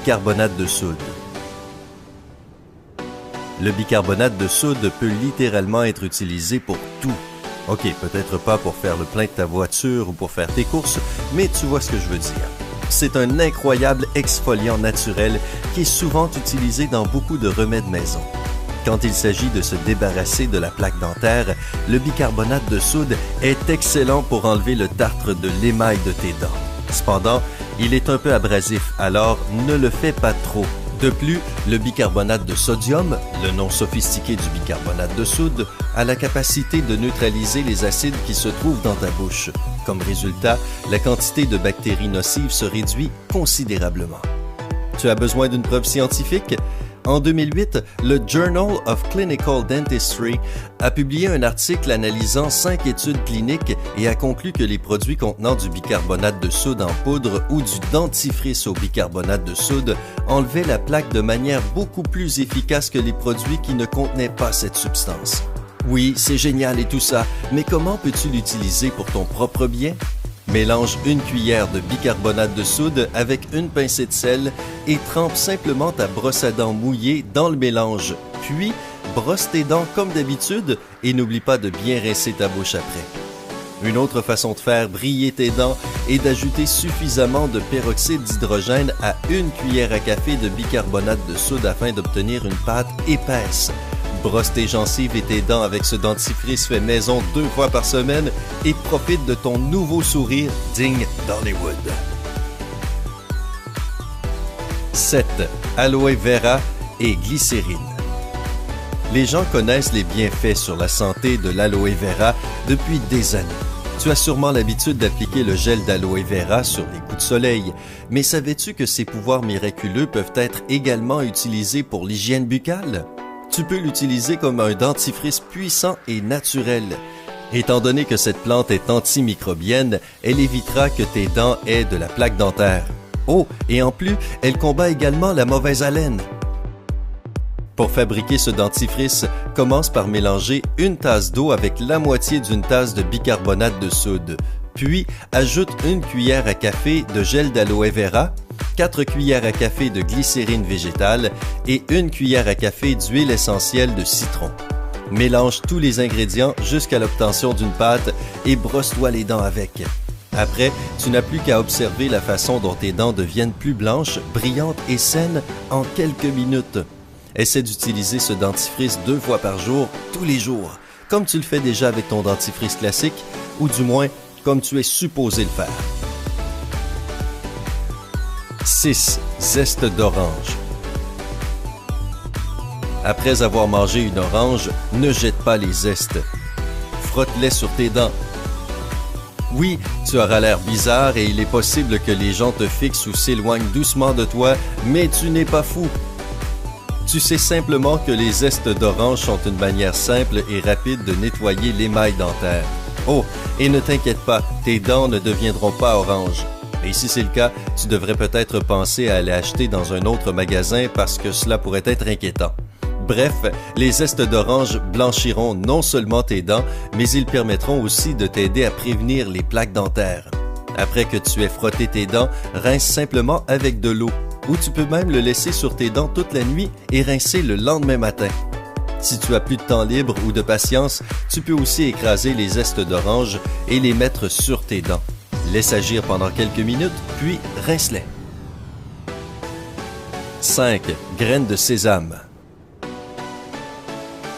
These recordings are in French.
bicarbonate de soude. Le bicarbonate de soude peut littéralement être utilisé pour tout. Ok, peut-être pas pour faire le plein de ta voiture ou pour faire tes courses, mais tu vois ce que je veux dire. C'est un incroyable exfoliant naturel qui est souvent utilisé dans beaucoup de remèdes maison. Quand il s'agit de se débarrasser de la plaque dentaire, le bicarbonate de soude est excellent pour enlever le tartre de l'émail de tes dents. Cependant, il est un peu abrasif, alors ne le fais pas trop. De plus, le bicarbonate de sodium, le nom sophistiqué du bicarbonate de soude, a la capacité de neutraliser les acides qui se trouvent dans ta bouche. Comme résultat, la quantité de bactéries nocives se réduit considérablement. Tu as besoin d'une preuve scientifique? En 2008, le Journal of Clinical Dentistry a publié un article analysant 5 études cliniques et a conclu que les produits contenant du bicarbonate de soude en poudre ou du dentifrice au bicarbonate de soude enlevaient la plaque de manière beaucoup plus efficace que les produits qui ne contenaient pas cette substance. Oui, c'est génial et tout ça, mais comment peux-tu l'utiliser pour ton propre bien? Mélange une cuillère de bicarbonate de soude avec une pincée de sel et trempe simplement ta brosse à dents mouillée dans le mélange. Puis, brosse tes dents comme d'habitude et n'oublie pas de bien rincer ta bouche après. Une autre façon de faire briller tes dents est d'ajouter suffisamment de peroxyde d'hydrogène à une cuillère à café de bicarbonate de soude afin d'obtenir une pâte épaisse. Brosse tes gencives et tes dents avec ce dentifrice fait maison 2 fois par semaine et profite de ton nouveau sourire digne d'Hollywood. 7. Aloe vera et glycérine. Les gens connaissent les bienfaits sur la santé de l'aloe vera depuis des années. Tu as sûrement l'habitude d'appliquer le gel d'aloe vera sur les coups de soleil, mais savais-tu que ces pouvoirs miraculeux peuvent être également utilisés pour l'hygiène buccale? Tu peux l'utiliser comme un dentifrice puissant et naturel. Étant donné que cette plante est antimicrobienne, elle évitera que tes dents aient de la plaque dentaire. Oh, et en plus, elle combat également la mauvaise haleine. Pour fabriquer ce dentifrice, commence par mélanger une tasse d'eau avec la moitié d'une tasse de bicarbonate de soude. Puis, ajoute une cuillère à café de gel d'aloe vera, 4 cuillères à café de glycérine végétale et 1 cuillère à café d'huile essentielle de citron. Mélange tous les ingrédients jusqu'à l'obtention d'une pâte et brosse-toi les dents avec. Après, tu n'as plus qu'à observer la façon dont tes dents deviennent plus blanches, brillantes et saines en quelques minutes. Essaie d'utiliser ce dentifrice 2 fois par jour, tous les jours, comme tu le fais déjà avec ton dentifrice classique, ou du moins, comme tu es supposé le faire. 6. Zeste d'orange. Après avoir mangé une orange, ne jette pas les zestes. Frotte-les sur tes dents. Oui, tu auras l'air bizarre et il est possible que les gens te fixent ou s'éloignent doucement de toi, mais tu n'es pas fou. Tu sais simplement que les zestes d'orange sont une manière simple et rapide de nettoyer l'émail dentaire. Oh, et ne t'inquiète pas, tes dents ne deviendront pas oranges. Et si c'est le cas, tu devrais peut-être penser à aller acheter dans un autre magasin parce que cela pourrait être inquiétant. Bref, les zestes d'orange blanchiront non seulement tes dents, mais ils permettront aussi de t'aider à prévenir les plaques dentaires. Après que tu aies frotté tes dents, rince simplement avec de l'eau, ou tu peux même le laisser sur tes dents toute la nuit et rincer le lendemain matin. Si tu as plus de temps libre ou de patience, tu peux aussi écraser les zestes d'orange et les mettre sur tes dents. Laisse agir pendant quelques minutes, puis rince-les. 5. Graines de sésame.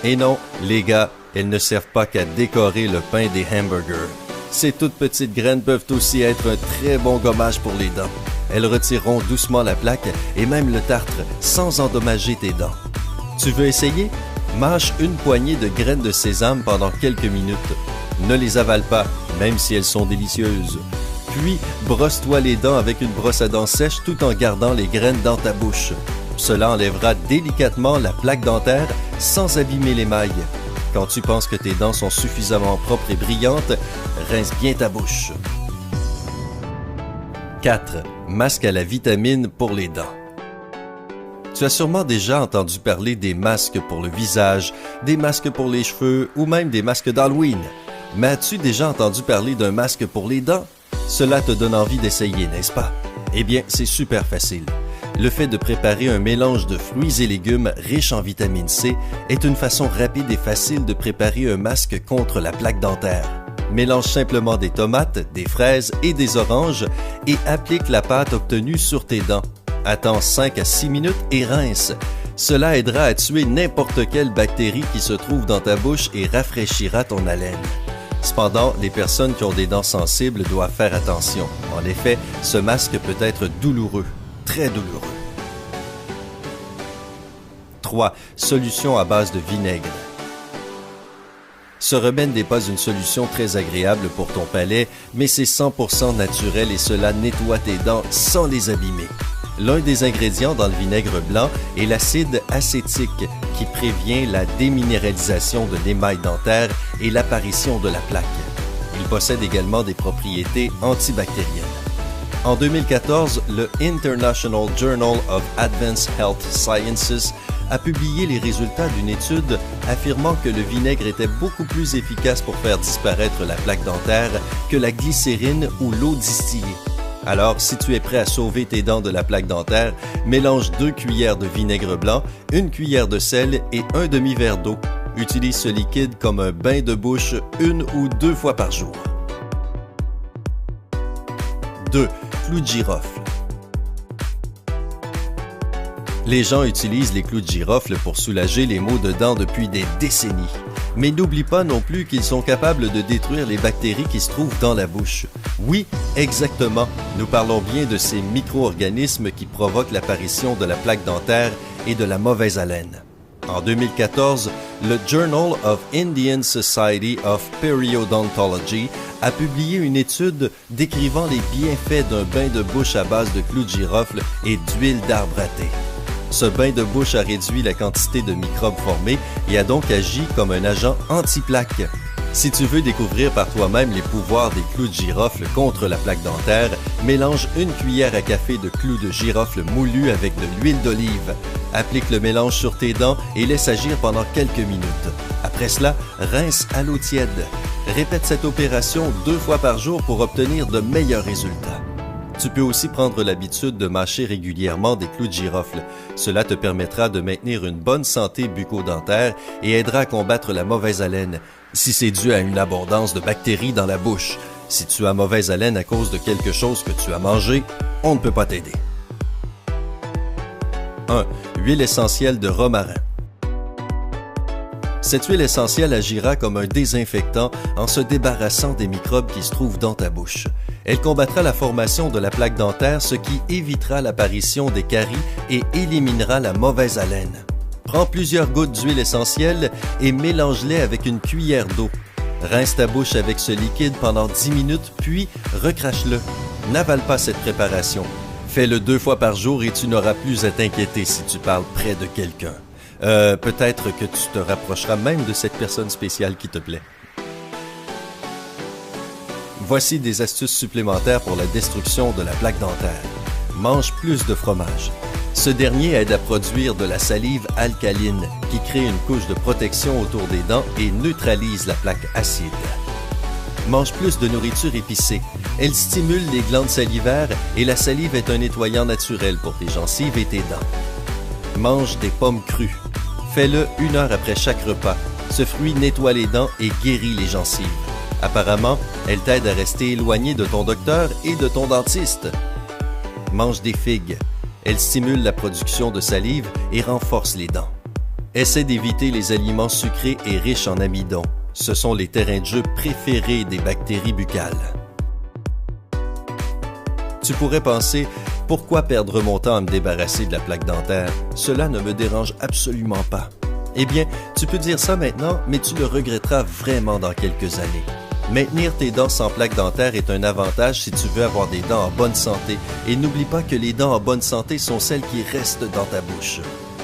Et non, les gars, elles ne servent pas qu'à décorer le pain des hamburgers. Ces toutes petites graines peuvent aussi être un très bon gommage pour les dents. Elles retireront doucement la plaque et même le tartre sans endommager tes dents. Tu veux essayer? Mâche une poignée de graines de sésame pendant quelques minutes. Ne les avale pas, même si elles sont délicieuses. Puis, brosse-toi les dents avec une brosse à dents sèche tout en gardant les graines dans ta bouche. Cela enlèvera délicatement la plaque dentaire sans abîmer l'émail. Quand tu penses que tes dents sont suffisamment propres et brillantes, rince bien ta bouche. 4. Masque à la vitamine pour les dents. Tu as sûrement déjà entendu parler des masques pour le visage, des masques pour les cheveux ou même des masques d'Halloween. Mais as-tu déjà entendu parler d'un masque pour les dents? Cela te donne envie d'essayer, n'est-ce pas? Eh bien, c'est super facile. Le fait de préparer un mélange de fruits et légumes riche en vitamine C est une façon rapide et facile de préparer un masque contre la plaque dentaire. Mélange simplement des tomates, des fraises et des oranges et applique la pâte obtenue sur tes dents. Attends 5 à 6 minutes et rince. Cela aidera à tuer n'importe quelle bactérie qui se trouve dans ta bouche et rafraîchira ton haleine. Cependant, les personnes qui ont des dents sensibles doivent faire attention. En effet, ce masque peut être douloureux, très douloureux. 3. Solution à base de vinaigre. Ce remède n'est pas une solution très agréable pour ton palais, mais c'est 100% naturel et cela nettoie tes dents sans les abîmer. L'un des ingrédients dans le vinaigre blanc est l'acide acétique qui prévient la déminéralisation de l'émail dentaire et l'apparition de la plaque. Il possède également des propriétés antibactériennes. En 2014, le International Journal of Advanced Health Sciences a publié les résultats d'une étude affirmant que le vinaigre était beaucoup plus efficace pour faire disparaître la plaque dentaire que la glycérine ou l'eau distillée. Alors, si tu es prêt à sauver tes dents de la plaque dentaire, mélange 2 cuillères de vinaigre blanc, 1 cuillère de sel et un demi-verre d'eau. Utilise ce liquide comme un bain de bouche 1 ou 2 fois par jour. 2. Clous de girofle. Les gens utilisent les clous de girofle pour soulager les maux de dents depuis des décennies. Mais n'oublie pas non plus qu'ils sont capables de détruire les bactéries qui se trouvent dans la bouche. Oui, exactement, nous parlons bien de ces micro-organismes qui provoquent l'apparition de la plaque dentaire et de la mauvaise haleine. En 2014, le Journal of Indian Society of Periodontology a publié une étude décrivant les bienfaits d'un bain de bouche à base de clous de girofle et d'huile d'arbre à thé. Ce bain de bouche a réduit la quantité de microbes formés et a donc agi comme un agent anti-plaque. Si tu veux découvrir par toi-même les pouvoirs des clous de girofle contre la plaque dentaire, mélange 1 cuillère à café de clous de girofle moulus avec de l'huile d'olive. Applique le mélange sur tes dents et laisse agir pendant quelques minutes. Après cela, rince à l'eau tiède. Répète cette opération 2 fois par jour pour obtenir de meilleurs résultats. Tu peux aussi prendre l'habitude de mâcher régulièrement des clous de girofle. Cela te permettra de maintenir une bonne santé bucco-dentaire et aidera à combattre la mauvaise haleine, si c'est dû à une abondance de bactéries dans la bouche. Si tu as mauvaise haleine à cause de quelque chose que tu as mangé, on ne peut pas t'aider. 1. Huile essentielle de romarin. Cette huile essentielle agira comme un désinfectant en se débarrassant des microbes qui se trouvent dans ta bouche. Elle combattra la formation de la plaque dentaire, ce qui évitera l'apparition des caries et éliminera la mauvaise haleine. Prends plusieurs gouttes d'huile essentielle et mélange-les avec une cuillère d'eau. Rince ta bouche avec ce liquide pendant 10 minutes, puis recrache-le. N'avale pas cette préparation. Fais-le 2 fois par jour et tu n'auras plus à t'inquiéter si tu parles près de quelqu'un. Peut-être que tu te rapprocheras même de cette personne spéciale qui te plaît. Voici des astuces supplémentaires pour la destruction de la plaque dentaire. Mange plus de fromage. Ce dernier aide à produire de la salive alcaline qui crée une couche de protection autour des dents et neutralise la plaque acide. Mange plus de nourriture épicée. Elle stimule les glandes salivaires et la salive est un nettoyant naturel pour tes gencives et tes dents. Mange des pommes crues. Fais-le 1 heure après chaque repas. Ce fruit nettoie les dents et guérit les gencives. Apparemment, elle t'aide à rester éloigné de ton docteur et de ton dentiste. Mange des figues. Elles stimulent la production de salive et renforcent les dents. Essaie d'éviter les aliments sucrés et riches en amidon. Ce sont les terrains de jeu préférés des bactéries buccales. Tu pourrais penser, pourquoi perdre mon temps à me débarrasser de la plaque dentaire? Cela ne me dérange absolument pas. Eh bien, tu peux dire ça maintenant, mais tu le regretteras vraiment dans quelques années. Maintenir tes dents sans plaque dentaire est un avantage si tu veux avoir des dents en bonne santé. Et n'oublie pas que les dents en bonne santé sont celles qui restent dans ta bouche.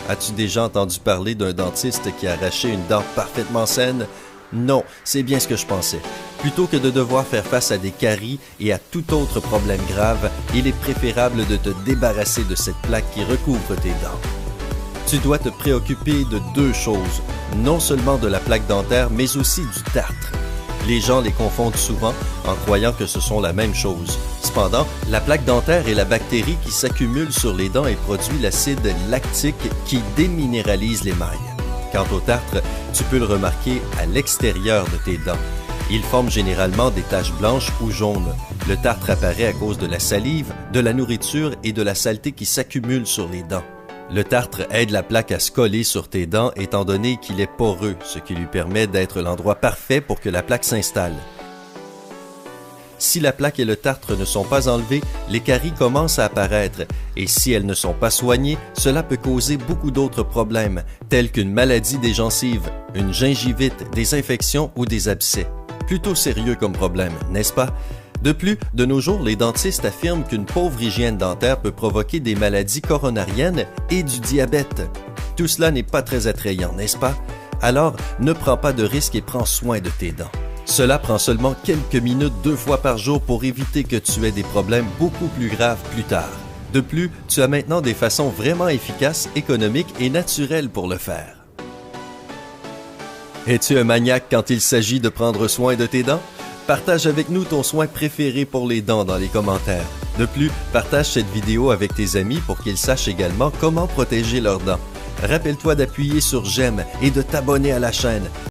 As-tu déjà entendu parler d'un dentiste qui a arraché une dent parfaitement saine? Non, c'est bien ce que je pensais. Plutôt que de devoir faire face à des caries et à tout autre problème grave, il est préférable de te débarrasser de cette plaque qui recouvre tes dents. Tu dois te préoccuper de 2 choses, non seulement de la plaque dentaire, mais aussi du tartre. Les gens les confondent souvent en croyant que ce sont la même chose. Cependant, la plaque dentaire est la bactérie qui s'accumule sur les dents et produit l'acide lactique qui déminéralise l'émail. Quant au tartre, tu peux le remarquer à l'extérieur de tes dents. Il forme généralement des taches blanches ou jaunes. Le tartre apparaît à cause de la salive, de la nourriture et de la saleté qui s'accumule sur les dents. Le tartre aide la plaque à se coller sur tes dents étant donné qu'il est poreux, ce qui lui permet d'être l'endroit parfait pour que la plaque s'installe. Si la plaque et le tartre ne sont pas enlevés, les caries commencent à apparaître et si elles ne sont pas soignées, cela peut causer beaucoup d'autres problèmes, tels qu'une maladie des gencives, une gingivite, des infections ou des abcès. Plutôt sérieux comme problème, n'est-ce pas? De plus, de nos jours, les dentistes affirment qu'une pauvre hygiène dentaire peut provoquer des maladies coronariennes et du diabète. Tout cela n'est pas très attrayant, n'est-ce pas? Alors, ne prends pas de risques et prends soin de tes dents. Cela prend seulement quelques minutes 2 fois par jour pour éviter que tu aies des problèmes beaucoup plus graves plus tard. De plus, tu as maintenant des façons vraiment efficaces, économiques et naturelles pour le faire. Es-tu un maniaque quand il s'agit de prendre soin de tes dents? Partage avec nous ton soin préféré pour les dents dans les commentaires. De plus, partage cette vidéo avec tes amis pour qu'ils sachent également comment protéger leurs dents. Rappelle-toi d'appuyer sur j'aime et de t'abonner à la chaîne.